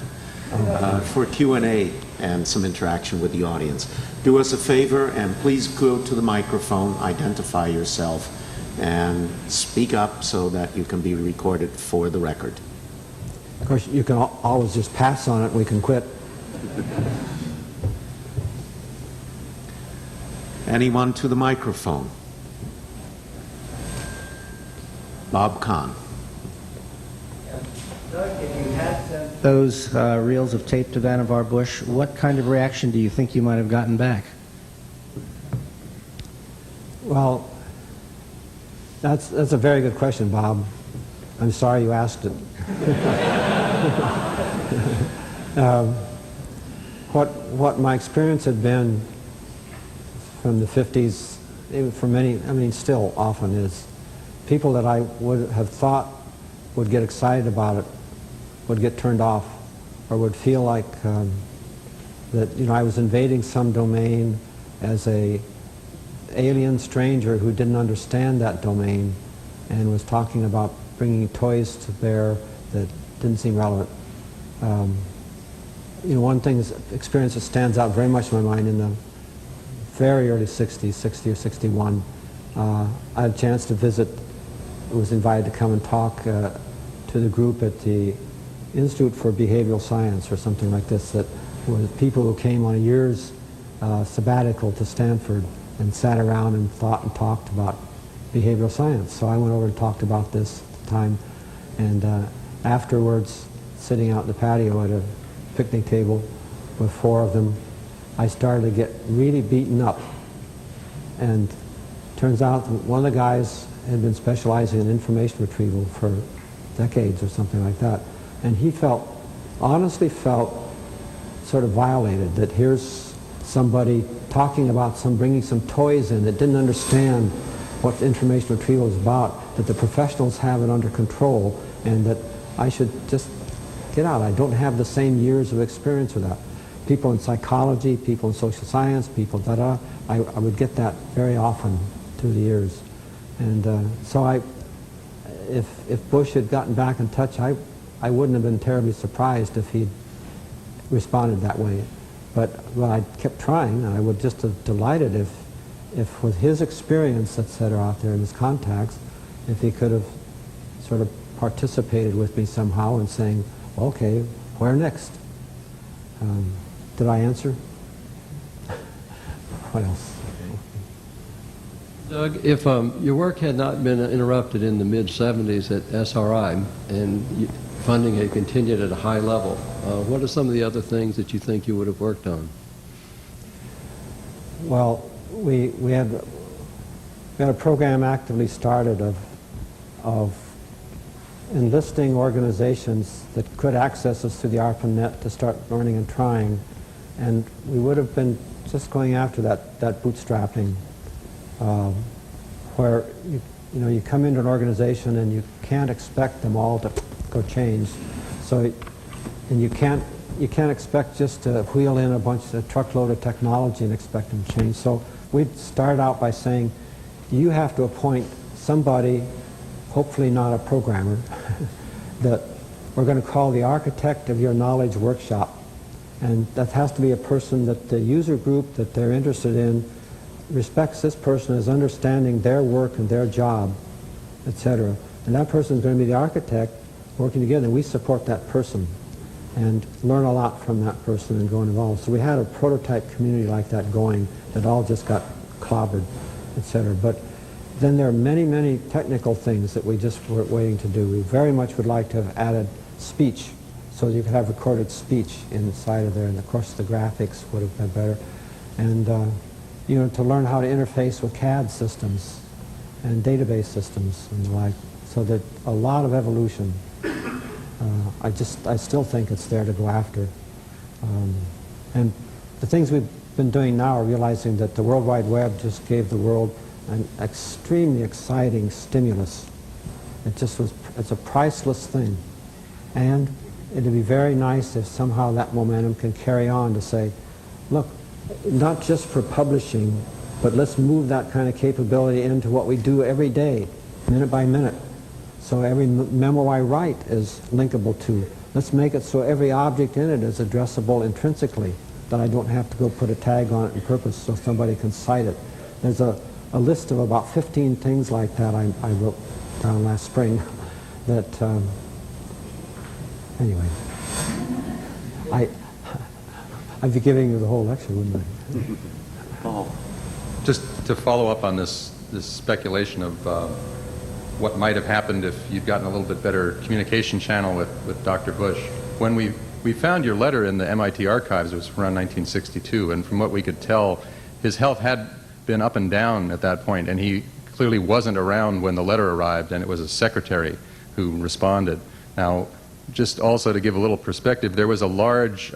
for Q&A and some interaction with the audience. Do us a favor and please go to the microphone, identify yourself, and speak up so that you can be recorded for the record. Of course, you can always just pass on it and we can quit. Anyone to the microphone? Bob Kahn. Doug, if you had sent those reels of tape to Vannevar Bush, what kind of reaction do you think you might have gotten back? Well, that's a very good question, Bob. I'm sorry you asked it. What my experience had been from the 50s, even for many, I mean still often, is people that I would have thought would get excited about it would get turned off, or would feel like that, you know, I was invading some domain as a alien stranger who didn't understand that domain and was talking about bringing toys to bear that didn't seem relevant. You know, one thing, experience that stands out very much in my mind, in the very early 60s, 60 or 61, I had a chance to visit, was invited to come and talk to the group at the Institute for Behavioral Science or something like this, that were people who came on a year's sabbatical to Stanford and sat around and thought and talked about behavioral science. So I went over and talked about this at the time, and afterwards, sitting out in the patio at a picnic table with 4 of them, I started to get really beaten up. And turns out that one of the guys had been specializing in information retrieval for decades or something like that. And he honestly felt sort of violated, that here's somebody talking about bringing some toys in that didn't understand what information retrieval is about, that the professionals have it under control, and that I should just get out. I don't have the same years of experience with that. People in psychology, people in social science, people I would get that very often through the years. And so if Bush had gotten back in touch, I wouldn't have been terribly surprised if he'd responded that way. But I kept trying, and I would just have delighted if with his experience, etc., out there in his contacts, if he could have sort of participated with me somehow in saying, okay, where next? Did I answer? What else? Doug, if your work had not been interrupted in the mid-'70s at SRI and funding had continued at a high level, what are some of the other things that you think you would have worked on? Well, we had a program actively started of enlisting organizations that could access us through the ARPANET to start learning and trying. And we would have been just going after that bootstrapping, where you come into an organization and you can't expect them all to go change. So, and you can't expect just to wheel in a truckload of technology and expect them to change. So we'd start out by saying, you have to appoint somebody, hopefully not a programmer, that we're going to call the architect of your knowledge workshop. And that has to be a person that the user group that they're interested in respects this person as understanding their work and their job, etc. And that person is going to be the architect working together, and we support that person and learn a lot from that person and go involved. So we had a prototype community like that going that all just got clobbered, etc. But then there are many, many technical things that we just were waiting to do. We very much would like to have added speech, so you could have recorded speech inside of there, and of course the graphics would have been better. And to learn how to interface with CAD systems and database systems and the like, so that a lot of evolution. I still think it's there to go after. And the things we've been doing now are realizing that the World Wide Web just gave the world an extremely exciting stimulus. It's a priceless thing. And it'd be very nice if somehow that momentum can carry on to say, look, not just for publishing, but let's move that kind of capability into what we do every day, minute by minute. So every memo I write is linkable to. Let's make it so every object in it is addressable intrinsically, that I don't have to go put a tag on it on purpose so somebody can cite it. There's a list of about 15 things like that I wrote down last spring that, anyway, I'd be giving you the whole lecture, wouldn't I? Oh. Just to follow up on this speculation of what might have happened if you'd gotten a little bit better communication channel with Dr. Bush. When we found your letter in the MIT archives, it was around 1962, and from what we could tell, his health had been up and down at that point, and he clearly wasn't around when the letter arrived, and it was a secretary who responded. Now, just also to give a little perspective, there was a large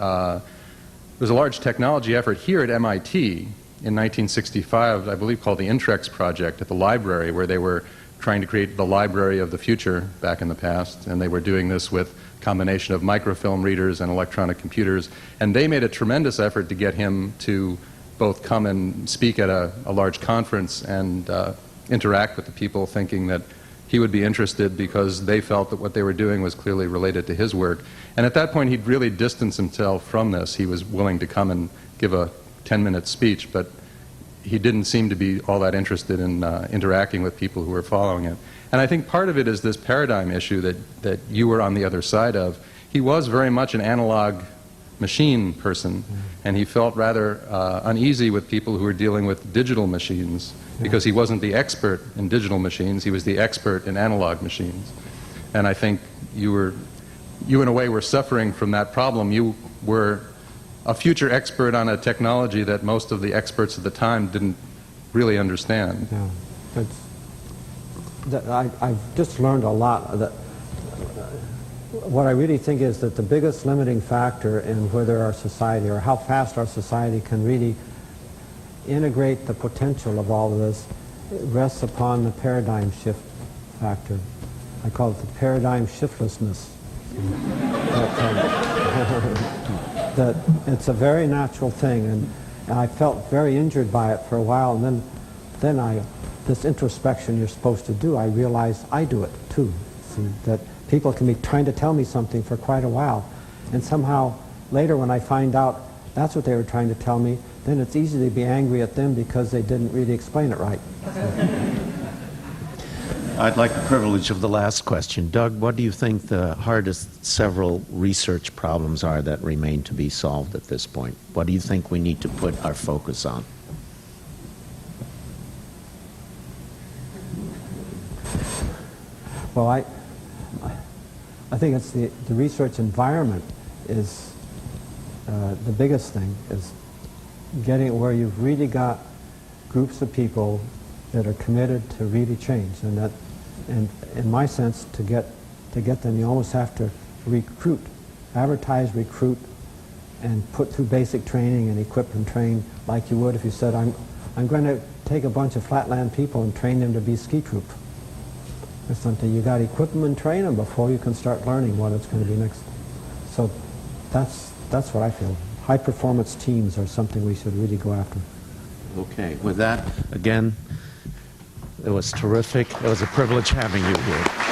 technology effort here at MIT in 1965, I believe called the Intrex project at the library, where they were trying to create the library of the future back in the past, and they were doing this with a combination of microfilm readers and electronic computers, and they made a tremendous effort to get him to both come and speak at a large conference and interact with the people, thinking that he would be interested because they felt that what they were doing was clearly related to his work. And at that point, he'd really distanced himself from this. He was willing to come and give a 10-minute speech, but he didn't seem to be all that interested in interacting with people who were following it. And I think part of it is this paradigm issue that you were on the other side of. He was very much an analog machine person, and he felt rather uneasy with people who were dealing with digital machines, because he wasn't the expert in digital machines, he was the expert in analog machines. And I think you in a way were suffering from that problem. You were a future expert on a technology that most of the experts at the time didn't really understand. Yeah, I've just learned a lot. What I really think is that the biggest limiting factor in whether our society, or how fast our society can really integrate the potential of all of this, rests upon the paradigm shift factor. I call it the paradigm shiftlessness. That it's a very natural thing, and I felt very injured by it for a while, and then this introspection you're supposed to do, I realized I do it too. See, that people can be trying to tell me something for quite a while, and somehow later when I find out that's what they were trying to tell me, then it's easy to be angry at them because they didn't really explain it right. I'd like the privilege of the last question. Doug, what do you think the hardest several research problems are that remain to be solved at this point? What do you think we need to put our focus on? Well, I think it's the research environment is the biggest thing, is getting it where you've really got groups of people that are committed to really change, and in my sense, to get them, you almost have to recruit, advertise, recruit, and put through basic training and equip and train like you would if you said, I'm going to take a bunch of flatland people and train them to be ski troop. Or something. You got to equip them and train them before you can start learning what it's going to be next. So that's what I feel. High performance teams are something we should really go after. Okay, with that, again, it was terrific. It was a privilege having you here.